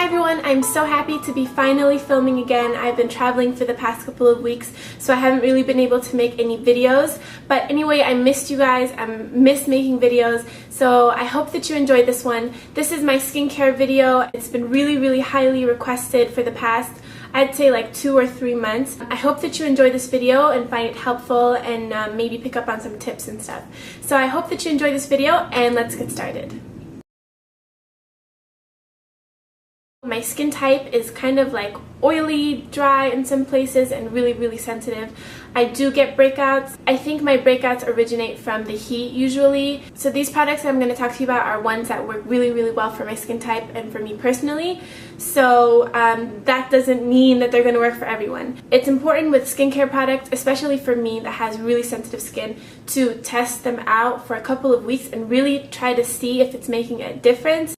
Hi everyone, I'm so happy to be finally filming again. I've been traveling for the past couple of weeks, so I haven't really been able to make any videos. But anyway, I missed you guys. I miss making videos, so I hope that you enjoyed this one. This is my skincare video. It's been really highly requested for the past, I'd say like 2 or 3 months. I hope that you enjoy this video and find it helpful and maybe pick up on some tips and stuff. So I hope that you enjoy this video, and let's get started. My skin type is kind of like oily, dry in some places, and really sensitive. I do get breakouts. I think my breakouts originate from the heat usually. So these products that I'm going to talk to you about are ones that work really well for my skin type and for me personally. So that doesn't mean that they're going to work for everyone. It's important with skincare products, especially for me that has really sensitive skin, to test them out for a couple of weeks and really try to see if it's making a difference.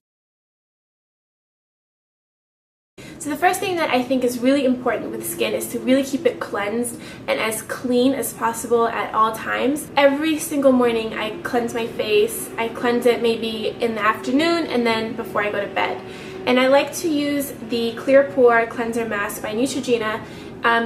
So the first thing that I think is really important with skin is to really keep it cleansed and as clean as possible at all times. Every single morning I cleanse my face. I cleanse it maybe in the afternoon and then before I go to bed. And I like to use the Clear Pore Cleanser Mask by Neutrogena.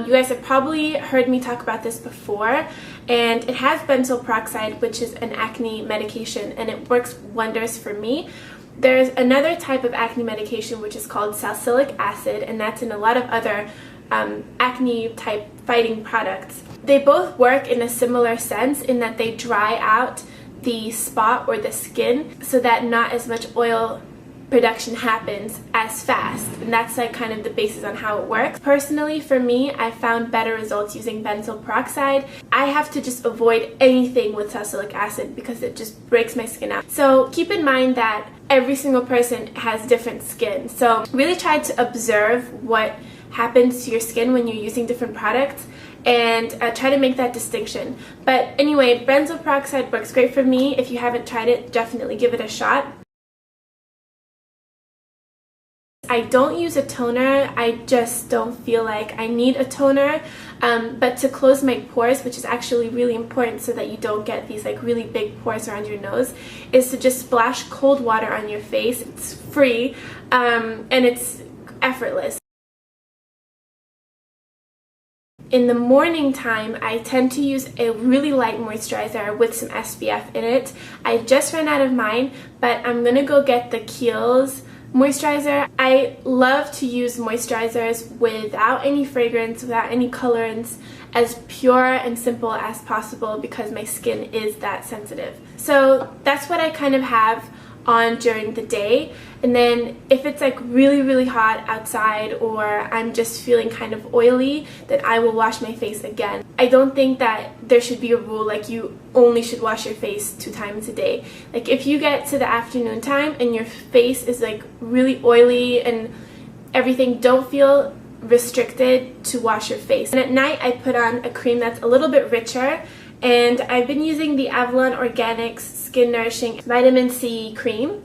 You guys have probably heard me talk about this before, and it has benzoyl peroxide, which is an acne medication, and it works wonders for me. There's another type of acne medication which is called salicylic acid, and that's in a lot of other acne type fighting products. They both work in a similar sense in that they dry out the spot or the skin so that not as much oil production happens as fast, and that's like kind of the basis on how it works. Personally, for me, I found better results using benzoyl peroxide. I have to just avoid anything with salicylic acid because it just breaks my skin out. So keep in mind that every single person has different skin, so really try to observe what happens to your skin when you're using different products and try to make that distinction. But anyway, benzoyl peroxide works great for me. If you haven't tried it, definitely give it a shot. I don't use a toner. I just don't feel like I need a toner, but to close my pores, which is actually really important so that you don't get these like really big pores around your nose, is to just splash cold water on your face. It's free and it's effortless. In the morning time, I tend to use a really light moisturizer with some SPF in it. I just ran out of mine, but I'm gonna go get the Kiehl's moisturizer. I love to use moisturizers without any fragrance, without any colorants, as pure and simple as possible because my skin is that sensitive. So that's what I kind of have on during the day, and then if it's like really hot outside or I'm just feeling kind of oily, then I will wash my face again. I don't think that there should be a rule like you only should wash your face 2 times a day. Like if you get to the afternoon time and your face is like really oily and everything, don't feel restricted to wash your face. And at night I put on a cream that's a little bit richer, and I've been using the Avalon Organics Skin Nourishing Vitamin C cream,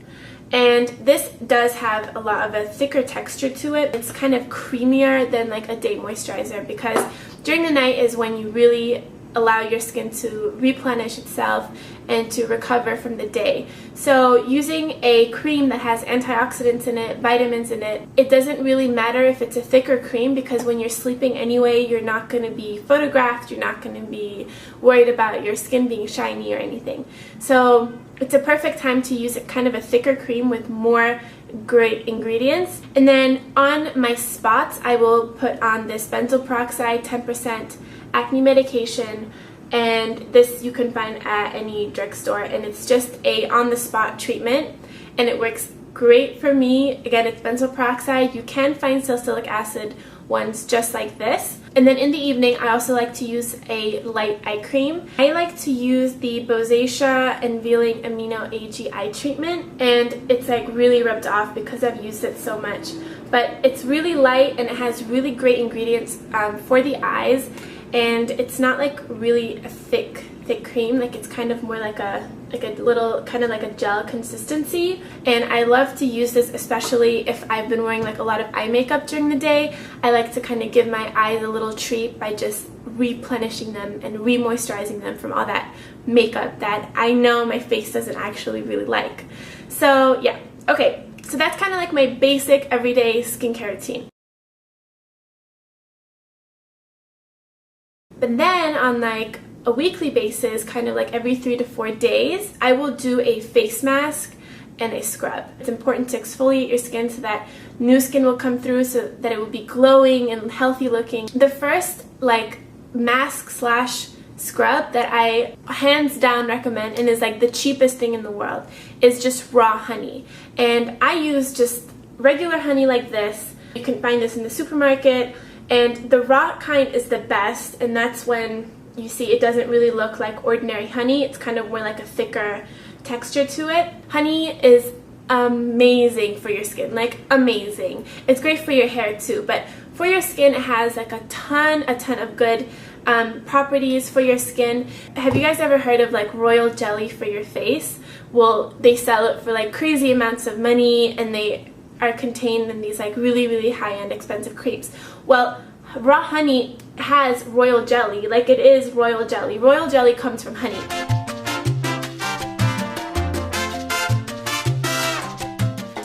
and this does have a lot of a thicker texture to it. It's kind of creamier than like a day moisturizer because during the night is when you really allow your skin to replenish itself and to recover from the day. So using a cream that has antioxidants in it, vitamins in it, it doesn't really matter if it's a thicker cream because when you're sleeping anyway, you're not going to be photographed, you're not going to be worried about your skin being shiny or anything. So it's a perfect time to use kind of a thicker cream with more great ingredients. And then on my spots, I will put on this benzoyl peroxide 10% acne medication, and this you can find at any drugstore, and it's just a on-the-spot treatment and it works great for me. Again, it's benzoyl peroxide. You can find salicylic acid ones just like this. And then in the evening, I also like to use a light eye cream. I like to use the Rosacea Unveiling Amino AG eye treatment, and it's like really rubbed off because I've used it so much. But it's really light and it has really great ingredients for the eyes, and it's not like really a thick cream. Like it's kind of more like a little kind of like a gel consistency, and I love to use this especially if I've been wearing like a lot of eye makeup during the day. I like to kind of give my eyes a little treat by just replenishing them and re-moisturizing them from all that makeup that I know my face doesn't actually really like. So yeah, okay, So that's kind of like my basic everyday skincare routine. But then on like a weekly basis, kind of like every 3 to 4 days, I will do a face mask and a scrub. It's important to exfoliate your skin so that new skin will come through, so that it will be glowing and healthy looking. The first like mask slash scrub that I hands down recommend, and is like the cheapest thing in the world, is just raw honey. And I use just regular honey like this. You can find this in the supermarket, and the raw kind is the best, and that's when you see it doesn't really look like ordinary honey. It's kind of more like a thicker texture to it. Honey is amazing for your skin, like amazing. It's great for your hair too, but for your skin it has like a ton of good properties for your skin. Have you guys ever heard of like royal jelly for your face? Well, they sell it for like crazy amounts of money, and they are contained in these like really high-end expensive creams. Well, raw honey has royal jelly, like it is royal jelly. Royal jelly comes from honey.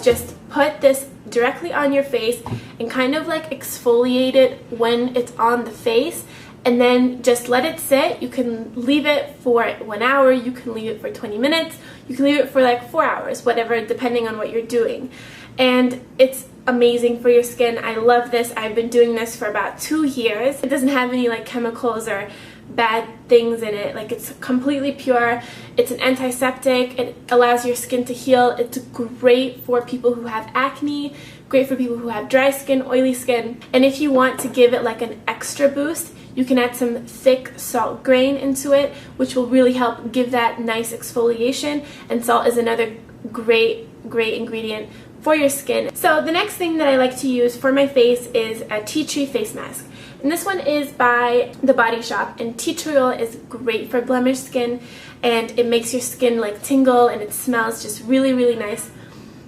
Just put this directly on your face and kind of like exfoliate it when it's on the face, and then just let it sit. You can leave it for 1 hour, you can leave it for 20 minutes, you can leave it for like 4 hours, whatever, depending on what you're doing. And it's amazing for your skin. I love this. I've been doing this for about 2 years. It doesn't have any like chemicals or bad things in it. Like, it's completely pure. It's an antiseptic. It allows your skin to heal. It's great for people who have acne, great for people who have dry skin, oily skin. And if you want to give it like an extra boost, you can add some thick salt grain into it, which will really help give that nice exfoliation. And salt is another great ingredient for your skin. So the next thing that I like to use for my face is a tea tree face mask. And this one is by The Body Shop, and tea tree oil is great for blemished skin, and it makes your skin like tingle, and it smells just really nice.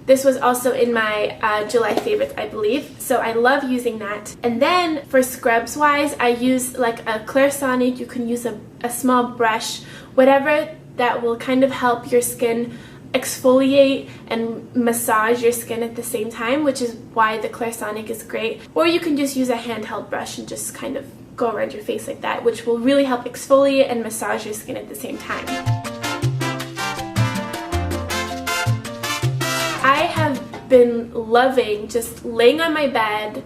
This was also in my July favorites, I believe, so I love using that. And then for scrubs wise, I use like a Clairsonic. You can use a small brush, whatever that will kind of help your skin exfoliate and massage your skin at the same time, which is why the Clairsonic is great. Or you can just use a handheld brush and just kind of go around your face like that, which will really help exfoliate and massage your skin at the same time. I have been loving just laying on my bed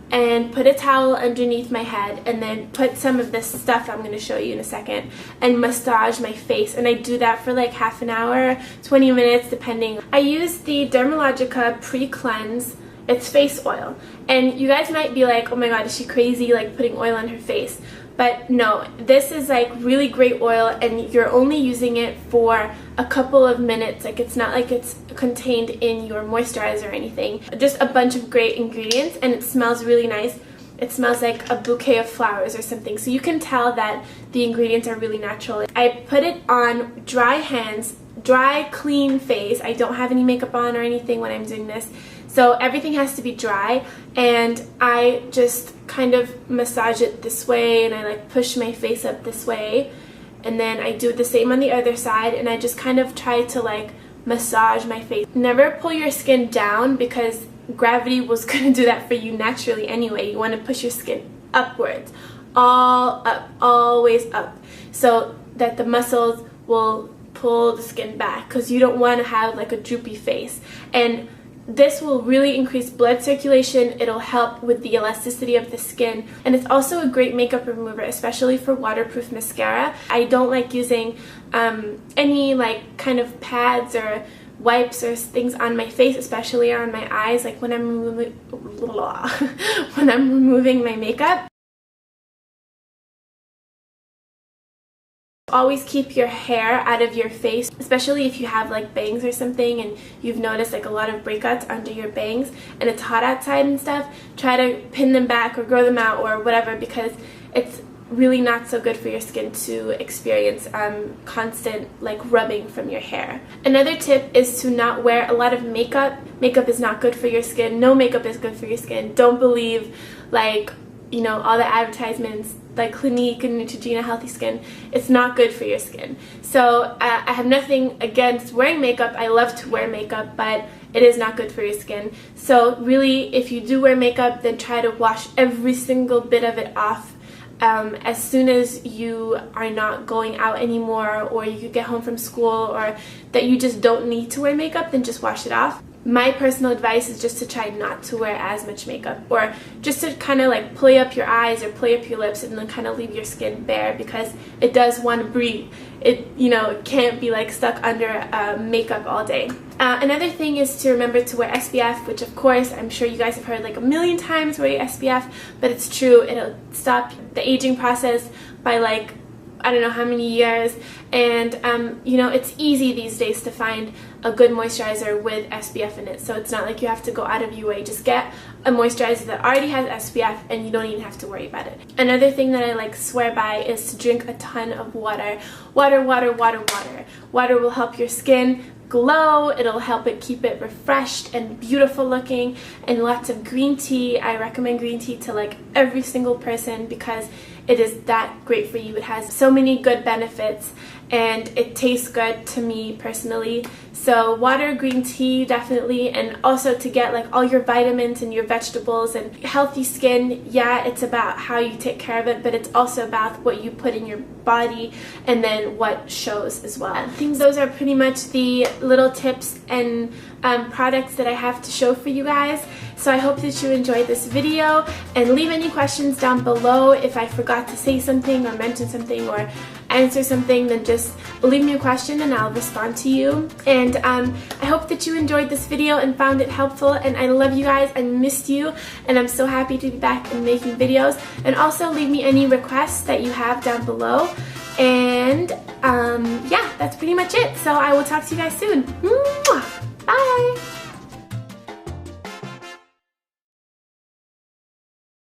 and put a towel underneath my head, and then put some of this stuff I'm going to show you in a second and massage my face. And I do that for like half an hour, 20 minutes depending. I use the Dermalogica Pre-Cleanse. It's face oil, and you guys might be like, oh my god, is she crazy like putting oil on her face? But no, this is like really great oil, and you're only using it for a couple of minutes. Like, it's not like it's contained in your moisturizer or anything. Just a bunch of great ingredients, and it smells really nice. It smells like a bouquet of flowers or something, so you can tell that the ingredients are really natural. I put it on dry hands, dry, clean face. I don't have any makeup on or anything when I'm doing this, so everything has to be dry, and I just kind of massage it this way, and I like push my face up this way, and then I do the same on the other side, and I just kind of try to like massage my face. Never pull your skin down, because gravity was going to do that for you naturally anyway. You want to push your skin upwards, all up, always up, so that the muscles will pull the skin back, because you don't want to have like a droopy face. And this will really increase blood circulation. It'll help with the elasticity of the skin, and it's also a great makeup remover, especially for waterproof mascara. I don't like using any like kind of pads or wipes or things on my face, especially on my eyes, like when I'm removing my makeup. Always keep your hair out of your face, especially if you have like bangs or something and you've noticed like a lot of breakouts under your bangs and it's hot outside and stuff. Try to pin them back or grow them out or whatever, because it's really not so good for your skin to experience constant like rubbing from your hair. Another tip is to not wear a lot of makeup. Makeup is not good for your skin. No makeup is good for your skin. Don't believe like you know, all the advertisements like Clinique and Neutrogena Healthy Skin, it's not good for your skin. So I have nothing against wearing makeup. I love to wear makeup, but it is not good for your skin. So really, if you do wear makeup, then try to wash every single bit of it off as soon as you are not going out anymore, or you could get home from school, or that you just don't need to wear makeup, then just wash it off. My personal advice is just to try not to wear as much makeup, or just to kind of like play up your eyes or play up your lips and then kind of leave your skin bare, because it does want to breathe. It, you know, it can't be like stuck under makeup all day. Another thing is to remember to wear SPF, which of course I'm sure you guys have heard like a million times, wear your SPF, but it's true. It'll stop the aging process by like I don't know how many years, and you know, it's easy these days to find a good moisturizer with SPF in it, so it's not like you have to go out of your way. Just get a moisturizer that already has SPF and you don't even have to worry about it. Another thing that I like swear by is to drink a ton of water. Water, water, water, water. Water will help your skin glow, it'll help it keep it refreshed and beautiful looking, and lots of green tea. I recommend green tea to like every single person because it is that great for you. It has so many good benefits and it tastes good to me personally. So water, green tea definitely, and also to get like all your vitamins and your vegetables and healthy skin. Yeah, it's about how you take care of it, but it's also about what you put in your body and then what shows as well. I think those are pretty much the little tips and products that I have to show for you guys. So I hope that you enjoyed this video, and leave any questions down below. If I forgot to say something or mention something or answer something, then just leave me a question and I'll respond to you. And I hope that you enjoyed this video and found it helpful, and I love you guys. I missed you, and I'm so happy to be back and making videos. And also leave me any requests that you have down below. And yeah, that's pretty much it. So I will talk to you guys soon.